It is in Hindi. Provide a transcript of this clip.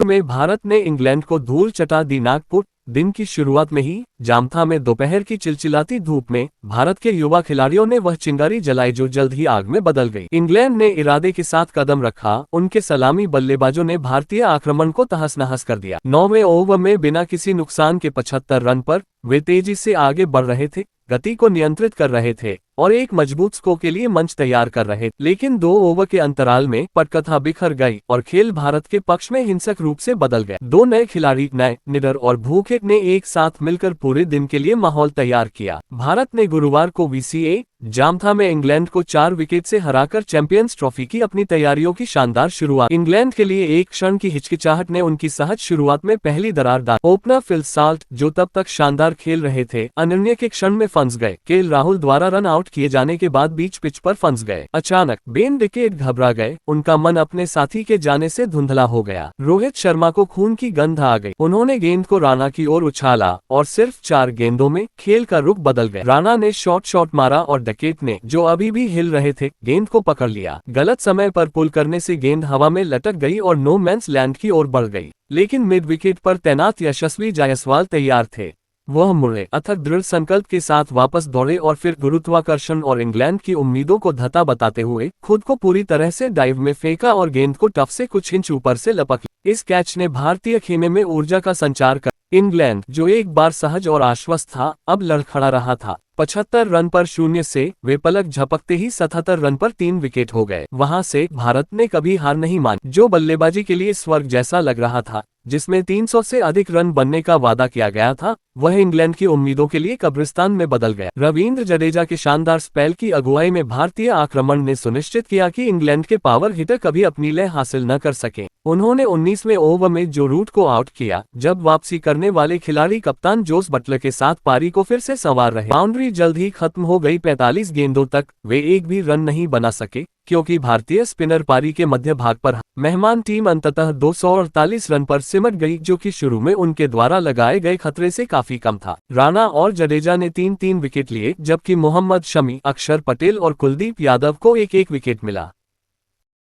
में भारत ने इंग्लैंड को धूल चटा दी। नागपुर दिन की शुरुआत में ही जामथा में दोपहर की चिलचिलाती धूप में भारत के युवा खिलाड़ियों ने वह चिंगारी जलाई जो जल्द ही आग में बदल गई। इंग्लैंड ने इरादे के साथ कदम रखा। उनके सलामी बल्लेबाजों ने भारतीय आक्रमण को तहस नहस कर दिया। 9वें ओवर में बिना किसी नुकसान के 75 रन पर वे तेजी से आगे बढ़ रहे थे, गति को नियंत्रित कर रहे थे और एक मजबूत स्कोर के लिए मंच तैयार कर रहे। लेकिन 2 ओवर के अंतराल में पटकथा बिखर गई और खेल भारत के पक्ष में हिंसक रूप से बदल गया। 2 नए खिलाड़ी नए, निडर और भूखे ने एक साथ मिलकर पूरे दिन के लिए माहौल तैयार किया। भारत ने गुरुवार को वीसीए जामथा में इंग्लैंड को 4 विकेट से हराकर चैंपियंस ट्रॉफी की अपनी तैयारियों की शानदार शुरुआत। इंग्लैंड के लिए एक क्षण की हिचकिचाहट ने उनकी सहज शुरुआत में पहली दरार डाली। ओपनर फिल साल्ट, जो तब तक शानदार खेल रहे थे, अनिर्णय के क्षण में फंस गए। केएल राहुल द्वारा रन आउट किए जाने के बाद बीच पिच पर फंस गए। अचानक बेन डिकेट घबरा गए। उनका मन अपने साथी के जाने से धुंधला हो गया। रोहित शर्मा को खून की गंध आ गई। उन्होंने गेंद को राणा की ओर उछाला और सिर्फ 4 गेंदों में खेल का रुख बदल गया। राणा ने शॉट मारा और डिकेट ने, जो अभी भी हिल रहे थे, गेंद को पकड़ लिया। गलत समय पर पुल करने से गेंद हवा में लटक गई और नो मैंस लैंड की ओर बढ़ गई। लेकिन मिड विकेट पर तैनात यशस्वी जायसवाल तैयार थे। वह मुड़े, अथक दृढ़ संकल्प के साथ वापस दौड़े और फिर गुरुत्वाकर्षण और इंग्लैंड की उम्मीदों को धता बताते हुए खुद को पूरी तरह से डाइव में फेंका और गेंद को टफ से कुछ इंच ऊपर से लपक लिया। इस कैच ने भारतीय खेमे में ऊर्जा का संचार कर इंग्लैंड, जो एक बार सहज और आश्वस्त था, अब लड़खड़ा रहा था। 75 रन पर 0 से वे पलक झपकते ही 77 रन पर 3 विकेट हो गए। वहां से भारत ने कभी हार नहीं मानी। जो बल्लेबाजी के लिए स्वर्ग जैसा लग रहा था, जिसमें 300 से अधिक रन बनने का वादा किया गया था, वह इंग्लैंड की उम्मीदों के लिए कब्रिस्तान में बदल गया। रविंद्र जडेजा के शानदार स्पेल की अगुवाई में भारतीय आक्रमण ने सुनिश्चित किया कि इंग्लैंड के पावर हिटर कभी अपनी लय हासिल न कर सके। उन्होंने 19वें ओवर में जो रूट को आउट किया, जब वापसी करने वाले खिलाड़ी कप्तान जोस बटलर के साथ पारी को फिर से संवार रहे। बाउंड्री जल्द ही खत्म हो गई। 45 गेंदों तक वे एक भी रन नहीं बना सके, क्योंकि भारतीय स्पिनर पारी के मध्य भाग पर मेहमान टीम अंततः 248 रन पर सिमट गई, जो कि शुरू में उनके द्वारा लगाए गए खतरे से काफी कम था। राणा और जडेजा ने 3-3 विकेट लिए, जबकि मोहम्मद शमी, अक्षर पटेल और कुलदीप यादव को एक-एक विकेट मिला।